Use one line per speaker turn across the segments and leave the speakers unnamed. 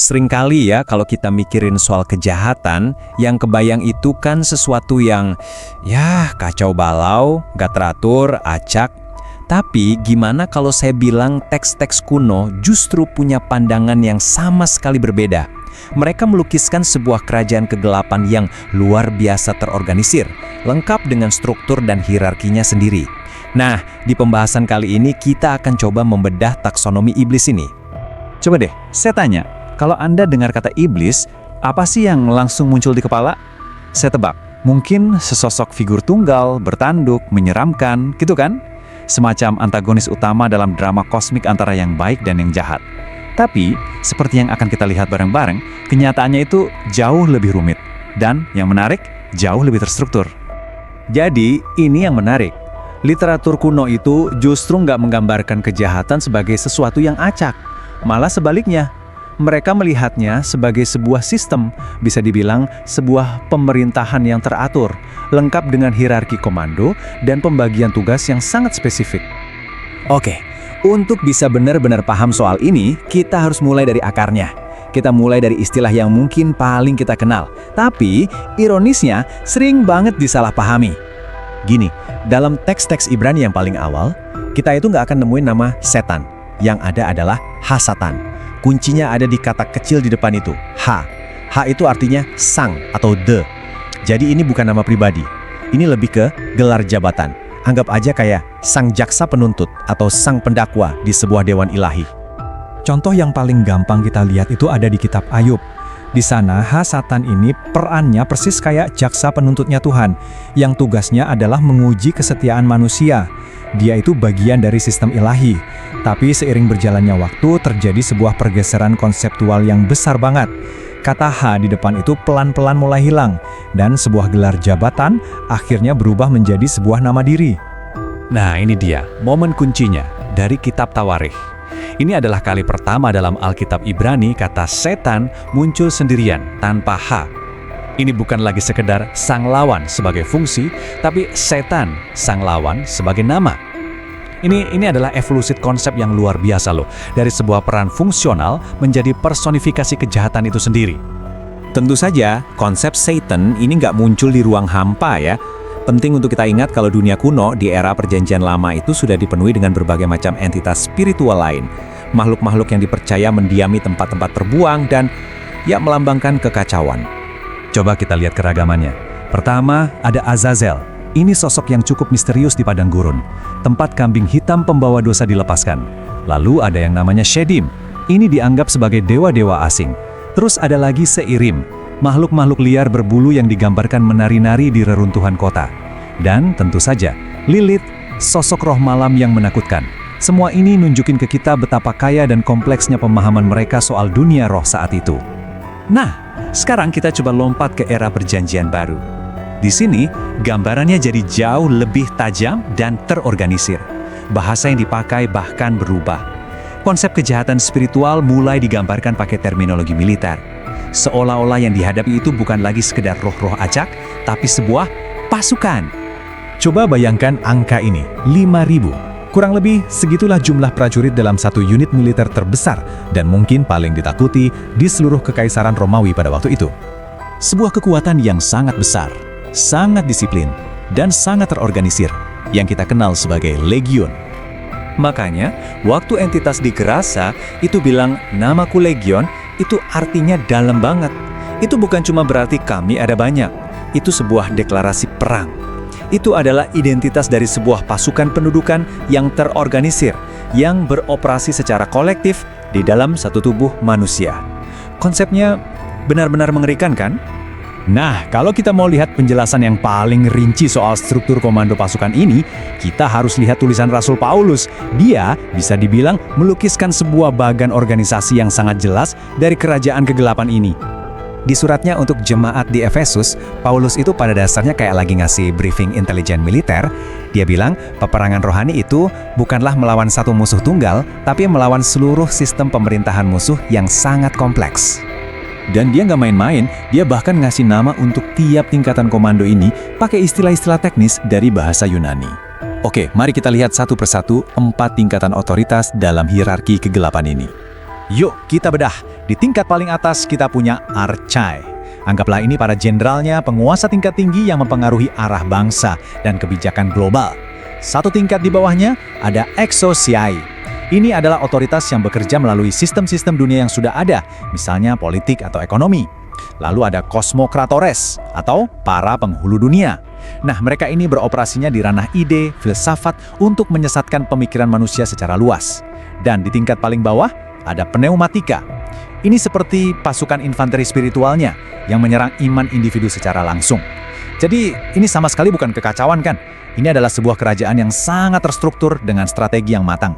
Seringkali ya kalau kita mikirin soal kejahatan, yang kebayang itu kan sesuatu yang ya kacau balau, gak teratur, acak. Tapi gimana kalau saya bilang teks-teks kuno justru punya pandangan yang sama sekali berbeda. Mereka melukiskan sebuah kerajaan kegelapan yang luar biasa terorganisir, lengkap dengan struktur dan hierarkinya sendiri. Nah, di pembahasan kali ini kita akan coba membedah taksonomi iblis ini.
Coba deh, saya tanya, kalau Anda dengar kata iblis, apa sih yang langsung muncul di kepala? Saya tebak, mungkin sesosok figur tunggal, bertanduk, menyeramkan, gitu kan? Semacam antagonis utama dalam drama kosmik antara yang baik dan yang jahat. Tapi, seperti yang akan kita lihat bareng-bareng, kenyataannya itu jauh lebih rumit. Dan, yang menarik, jauh lebih terstruktur.
Jadi, ini yang menarik. Literatur kuno itu justru nggak menggambarkan kejahatan sebagai sesuatu yang acak. Malah sebaliknya, mereka melihatnya sebagai sebuah sistem, bisa dibilang sebuah pemerintahan yang teratur, lengkap dengan hierarki komando dan pembagian tugas yang sangat spesifik.
Oke, untuk bisa benar-benar paham soal ini, kita harus mulai dari akarnya. Kita mulai dari istilah yang mungkin paling kita kenal, tapi ironisnya sering banget disalahpahami. Gini, dalam teks-teks Ibrani yang paling awal, kita itu nggak akan nemuin nama setan. Yang ada adalah Hasatan. Kuncinya ada di kata kecil di depan itu, H. H itu artinya sang atau the. Jadi ini bukan nama pribadi. Ini lebih ke gelar jabatan. Anggap aja kayak sang jaksa penuntut atau sang pendakwa di sebuah dewan ilahi.
Contoh yang paling gampang kita lihat itu ada di kitab Ayub. Di sana, Hasatan ini perannya persis kayak jaksa penuntutnya Tuhan, yang tugasnya adalah menguji kesetiaan manusia. Dia itu bagian dari sistem ilahi. Tapi seiring berjalannya waktu, terjadi sebuah pergeseran konseptual yang besar banget. Kata H di depan itu pelan-pelan mulai hilang, dan sebuah gelar jabatan akhirnya berubah menjadi sebuah nama diri.
Nah, ini dia, momen kuncinya dari kitab Tawarikh. Ini adalah kali pertama dalam Alkitab Ibrani kata setan muncul sendirian tanpa H. Ini bukan lagi sekedar sang lawan sebagai fungsi, tapi setan, sang lawan, sebagai nama. Ini adalah evolusi konsep yang luar biasa loh, dari sebuah peran fungsional menjadi personifikasi kejahatan itu sendiri.
Tentu saja, konsep Satan ini nggak muncul di ruang hampa ya. Penting untuk kita ingat kalau dunia kuno di era Perjanjian Lama itu sudah dipenuhi dengan berbagai macam entitas spiritual lain. Makhluk-makhluk yang dipercaya mendiami tempat-tempat terbuang dan ya melambangkan kekacauan.
Coba kita lihat keragamannya. Pertama, ada Azazel. Ini sosok yang cukup misterius di padang gurun. Tempat kambing hitam pembawa dosa dilepaskan. Lalu ada yang namanya Shedim. Ini dianggap sebagai dewa-dewa asing. Terus ada lagi Seirim. Makhluk-makhluk liar berbulu yang digambarkan menari-nari di reruntuhan kota. Dan tentu saja, Lilith, sosok roh malam yang menakutkan. Semua ini nunjukin ke kita betapa kaya dan kompleksnya pemahaman mereka soal dunia roh saat itu.
Nah, sekarang kita coba lompat ke era Perjanjian Baru. Di sini, gambarannya jadi jauh lebih tajam dan terorganisir. Bahasa yang dipakai bahkan berubah. Konsep kejahatan spiritual mulai digambarkan pakai terminologi militer. Seolah-olah yang dihadapi itu bukan lagi sekedar roh-roh acak, tapi sebuah pasukan.
Coba bayangkan angka ini, 5.000. Kurang lebih segitulah jumlah prajurit dalam satu unit militer terbesar dan mungkin paling ditakuti di seluruh kekaisaran Romawi pada waktu itu.
Sebuah kekuatan yang sangat besar, sangat disiplin, dan sangat terorganisir, yang kita kenal sebagai legion. Makanya, waktu entitas di Gerasa itu bilang, namaku legion, itu artinya dalam banget. Itu bukan cuma berarti kami ada banyak. Itu sebuah deklarasi perang. Itu adalah identitas dari sebuah pasukan pendudukan yang terorganisir, yang beroperasi secara kolektif di dalam satu tubuh manusia. Konsepnya benar-benar mengerikan kan?
Nah, kalau kita mau lihat penjelasan yang paling rinci soal struktur komando pasukan ini, kita harus lihat tulisan Rasul Paulus. Dia bisa dibilang melukiskan sebuah bagan organisasi yang sangat jelas dari kerajaan kegelapan ini. Di suratnya untuk jemaat di Efesus, Paulus itu pada dasarnya kayak lagi ngasih briefing intelijen militer. Dia bilang, peperangan rohani itu bukanlah melawan satu musuh tunggal, tapi melawan seluruh sistem pemerintahan musuh yang sangat kompleks.
Dan dia nggak main-main, dia bahkan ngasih nama untuk tiap tingkatan komando ini pakai istilah-istilah teknis dari bahasa Yunani. Oke, mari kita lihat satu persatu 4 tingkatan otoritas dalam hierarki kegelapan ini. Yuk, kita bedah. Di tingkat paling atas kita punya Archai. Anggaplah ini para jenderalnya, penguasa tingkat tinggi yang mempengaruhi arah bangsa dan kebijakan global. Satu tingkat di bawahnya ada Exosiai. Ini adalah otoritas yang bekerja melalui sistem-sistem dunia yang sudah ada, misalnya politik atau ekonomi. Lalu ada Kosmokratores atau para penghulu dunia. Nah, mereka ini beroperasinya di ranah ide, filsafat untuk menyesatkan pemikiran manusia secara luas. Dan di tingkat paling bawah ada Pneumatika. Ini seperti pasukan infanteri spiritualnya yang menyerang iman individu secara langsung. Jadi, ini sama sekali bukan kekacauan kan? Ini adalah sebuah kerajaan yang sangat terstruktur dengan strategi yang matang.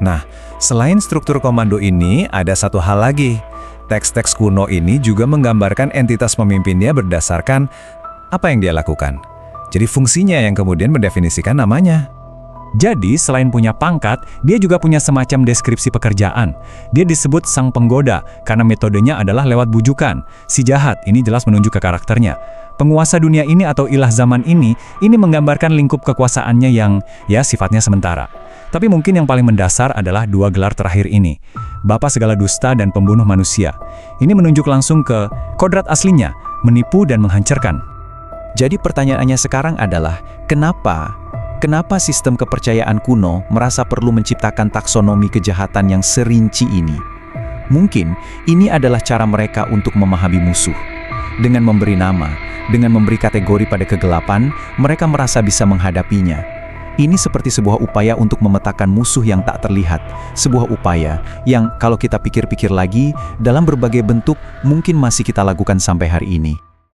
Nah, selain struktur komando ini, ada satu hal lagi. Teks-teks kuno ini juga menggambarkan entitas pemimpinnya berdasarkan apa yang dia lakukan. Jadi fungsinya yang kemudian mendefinisikan namanya. Jadi, selain punya pangkat, dia juga punya semacam deskripsi pekerjaan. Dia disebut sang penggoda, karena metodenya adalah lewat bujukan. Si jahat, ini jelas menunjuk ke karakternya. Penguasa dunia ini atau ilah zaman ini menggambarkan lingkup kekuasaannya yang, ya, sifatnya sementara. Tapi mungkin yang paling mendasar adalah dua gelar terakhir ini. Bapa segala dusta dan pembunuh manusia. Ini menunjuk langsung ke kodrat aslinya, menipu dan menghancurkan.
Jadi pertanyaannya sekarang adalah, Kenapa sistem kepercayaan kuno merasa perlu menciptakan taksonomi kejahatan yang serinci ini? Mungkin ini adalah cara mereka untuk memahami musuh. Dengan memberi nama, dengan memberi kategori pada kegelapan, mereka merasa bisa menghadapinya. Ini seperti sebuah upaya untuk memetakan musuh yang tak terlihat. Sebuah upaya yang kalau kita pikir-pikir lagi, dalam berbagai bentuk mungkin masih kita lakukan sampai hari ini.